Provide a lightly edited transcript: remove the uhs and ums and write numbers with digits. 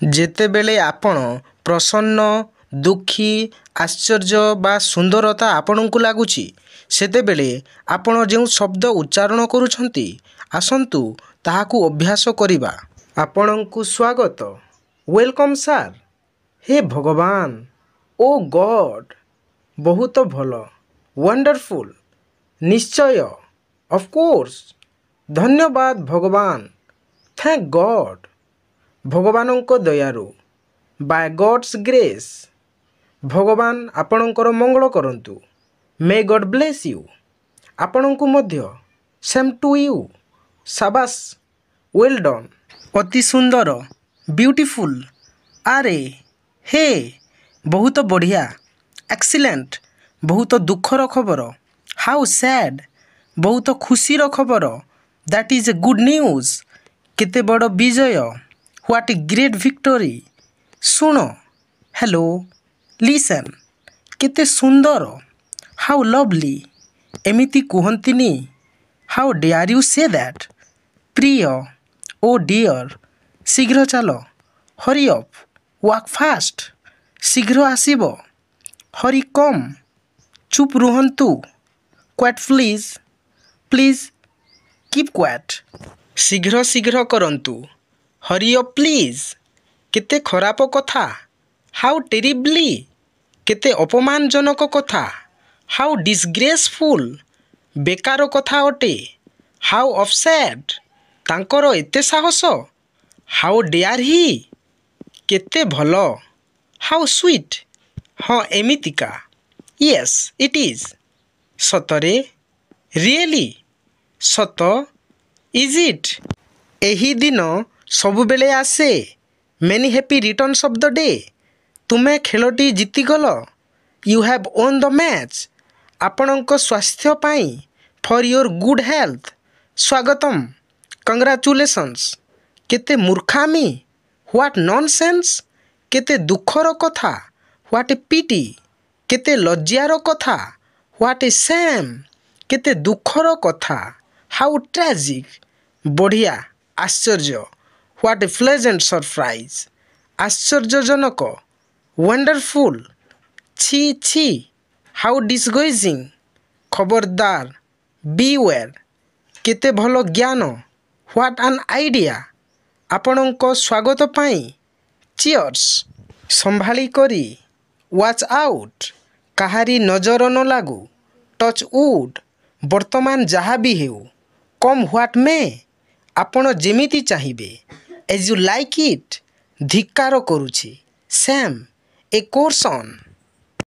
ଯେତେବେଳେ ଆପଣ ପ୍ରସନ୍ନ, ଦୁଃଖୀ, ଆଶ୍ଚର୍ଯ୍ୟ ବା ସୁନ୍ଦରତା ଆପଣଙ୍କୁ ଲାଗୁଛି, ସେତେବେଳେ ଆପଣ ଯେଉଁ ଶବ୍ଦ ଉଚ୍ଚାରଣ କରୁଛନ୍ତି, ଆସନ୍ତୁ ତାହାକୁ ଅଭ୍ୟାସ କରିବା। ଆପଣଙ୍କୁ ସ୍ୱାଗତ। Welcome sir. ହେ ଭଗବାନ, ଓ ଗଡ୍, ବହୁତ ଭଲ, ୱଣ୍ଡରଫୁଲ୍, ନିଶ୍ଚୟ, ଅଫକୋର୍ସ, ଧନ୍ୟବାଦ ଭଗବାନ, ଥ୍ୟାଙ୍କ ଗଡ୍, ଭଗବାନଙ୍କ ଦୟାରୁ, ବାୟ ଗଡ୍ସ ଗ୍ରେସ୍, ଭଗବାନ ଆପଣଙ୍କର ମଙ୍ଗଳ କରନ୍ତୁ, ମେ ଗଡ୍ ବ୍ଲେସ୍ ୟୁ, ଆପଣଙ୍କୁ ମଧ୍ୟ, ସେମ୍ ଟୁ ୟୁ, ସାବାସ୍, ୱେଲ୍ ଡନ୍, ଅତି ସୁନ୍ଦର, ବିୟୁଟିଫୁଲ୍, ଆରେ, ହେ, ବହୁତ ବଢ଼ିଆ, ଏକ୍ସିଲେଣ୍ଟ, ବହୁତ ଦୁଃଖର ଖବର, ହାଉ ସ୍ୟାଡ୍, ବହୁତ ଖୁସିର ଖବର, that is a good news, କେତେ ବଡ଼ ବିଜୟ, ହ୍ୱାଟ୍ ଏ ଗ୍ରେଟ୍ ଭିକ୍ଟୋରୀ, ଶୁଣ, ହ୍ୟାଲୋ, ଲିସନ୍, କେତେ ସୁନ୍ଦର, ହାଉ ଲଭଲି, ଏମିତି କୁହନ୍ତିନି, ହାଉ ଡେୟାର ୟୁ ସେ ଦ୍ୟାଟ୍, ପ୍ରିୟ, ଓ ଡିଅର୍, ଶୀଘ୍ର ଚାଲ, ହରି ଅପ୍, ୱାକ୍ ଫାଷ୍ଟ, ଶୀଘ୍ର ଆସିବ, ହରି କମ୍, ଚୁପ୍ ରୁହନ୍ତୁ, କ୍ୱାଟ୍ ପ୍ଲିଜ୍, ପ୍ଲିଜ୍ କିପ୍ କ୍ୱାଟ୍, ଶୀଘ୍ର ଶୀଘ୍ର କରନ୍ତୁ, ହରି ଅପ୍ ପ୍ଲିଜ୍, କେତେ ଖରାପ କଥା, ହାଉ ଟେରିବ୍ଲି, କେତେ ଅପମାନଜନକ କଥା, ହାଉ ଡିସଗ୍ରେସଫୁଲ୍, ବେକାର କଥା ଅଟେ, ହାଉ ଅପସେଟ୍, ତାଙ୍କର ଏତେ ସାହସ, ହାଉ ଡେୟାର ହି, କେତେ ଭଲ, ହାଉ ସୁଇଟ୍, ହଁ ଏମିତିକା, ୟେସ୍ ଇଟ୍ ଇଜ୍, ସତରେ, ରିଏଲି, ସତ, ଇଜ୍ ଇଟ୍, ଏହି ଦିନ ସବୁବେଳେ ଆସେ, many happy returns of the day, ତୁମେ ଖେଳଟି ଜିତିଗଲ, you have won the match, ଆପଣଙ୍କ ସ୍ୱାସ୍ଥ୍ୟ ପାଇଁ, ଫର୍ ୟୋର୍ ଗୁଡ୍ ହେଲ୍ଥ, ସ୍ୱାଗତମ୍, କଂଗ୍ରାଚୁଲେସନ୍ସ, କେତେ ମୂର୍ଖାମି, ହ୍ୱାଟ୍ ନନ୍ସେନ୍ସ, କେତେ ଦୁଃଖର କଥା, ହ୍ୱାଟ୍ ଏ ପିଟି, କେତେ ଲଜ୍ଜାର କଥା, ହ୍ୱାଟ୍ ଏ ସେମ୍, କେତେ ଦୁଃଖର କଥା, ହାଉ ଟ୍ରାଜିକ୍, ବଢ଼ିଆ, ଆଶ୍ଚର୍ଯ୍ୟ, ହ୍ୱାଟ୍ ଏ ପ୍ଲେଜେଣ୍ଟ ସରପ୍ରାଇଜ୍, ଆଶ୍ଚର୍ଯ୍ୟଜନକ, ୱଣ୍ଡରଫୁଲ୍, ଛି ଛି, ହାଉ ଡିସଗୋଇଜିଂ, ଖବରଦାର, ବିୱେର୍, କେତେ ଭଲ ଜ୍ଞାନ, ହ୍ୱାଟ୍ ଆନ୍ ଆଇଡ଼ିଆ, ଆପଣଙ୍କ ସ୍ୱାଗତ ପାଇଁ, ଚିୟର୍ସ, ସମ୍ଭାଳି କରି, ୱାଚ୍ ଆଉଟ୍, କାହାରି ନଜର ନ ଲାଗୁ, ଟଚ୍ ଉଡ୍, ବର୍ତ୍ତମାନ ଯାହା ବି ହେଉ, କମ୍ ହ୍ୱାଟ୍ ମେ, ଆପଣ ଯେମିତି ଚାହିଁବେ, ଏଜ୍ ୟୁ ଲାଇକ୍ ଇଟ୍, ଧିକ୍କାର କରୁଛି, ସେମ୍, ଏ କୋର୍ସ ଅନ୍।